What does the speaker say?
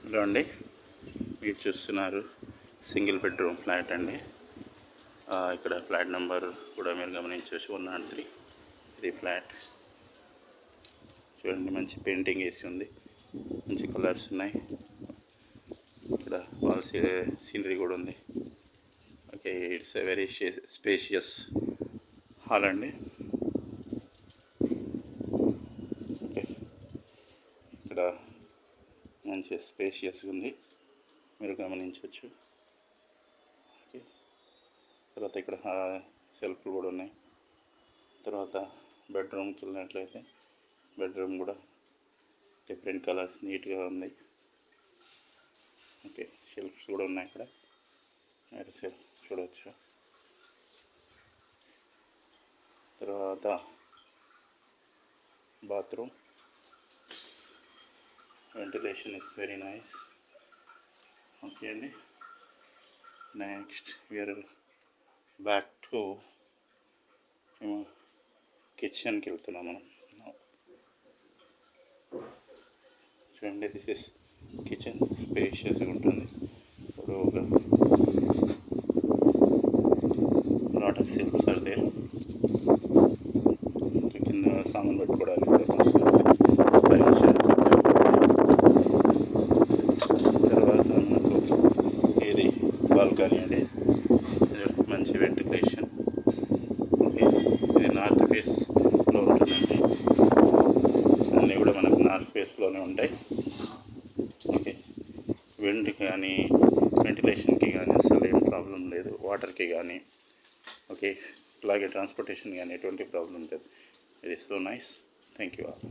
Hello అండి, మీరు చూస్తున్నారు సింగిల్ బెడ్రూమ్ ఫ్లాట్ అండి. ఇక్కడ ఫ్లాట్ నెంబర్ కూడా మీరు గమనించవచ్చు 103. ఇది ఫ్లాట్ చూడండి, మంచి పెయింటింగ్ వేసి ఉంది, మంచి కలర్స్ ఉన్నాయి. ఇక్కడ వాల్ సీనరీ కూడా ఉంది. Okay, it's a very spacious hall అండి. ఓకే, ఇక్కడ మంచి స్పేషియస్గా ఉంది, మీరు గమనించవచ్చు. ఓకే, తర్వాత ఇక్కడ సెల్ఫ్లు కూడా ఉన్నాయి. తర్వాత బెడ్రూమ్కి వెళ్ళినట్లయితే బెడ్రూమ్ కూడా డిఫరెంట్ కలర్స్ నీట్గా ఉంది. ఓకే, షెల్ఫ్స్ కూడా ఉన్నాయి. ఇక్కడ మీరు సెల్ఫ్ చూడవచ్చు. తర్వాత bathroom ventilation is very nice. Okay అండి, నెక్స్ట్ వీఆర్ బ్యాక్ టు మేము కిచెన్కి వెళ్తున్నాం మనం. చూడండి, దిస్ ఇస్ కిచెన్, స్పేషియస్గా ఉంటుంది. పొడవుగా lot of shelves are there. కింద సామాన్ పెట్టుకోవడానికి తర్వాత మనకు ఇది బాల్కనీ అండి, మంచి వెంటిలేషన్. ఓకే, ఇది నార్త్ ఫేస్లో ఉంటుందండి. అన్నీ కూడా మనకు నార్త్ ఫేస్లోనే ఉంటాయి. ఓకే, విండ్ కానీ వెంటిలేషన్కి కానీ అసలు ఏం ప్రాబ్లం లేదు, వాటర్కి కానీ. ఓకే, అలాగే ట్రాన్స్పోర్టేషన్ కానీ ఎటువంటి ప్రాబ్లం లేదు. It is so nice. Thank you all.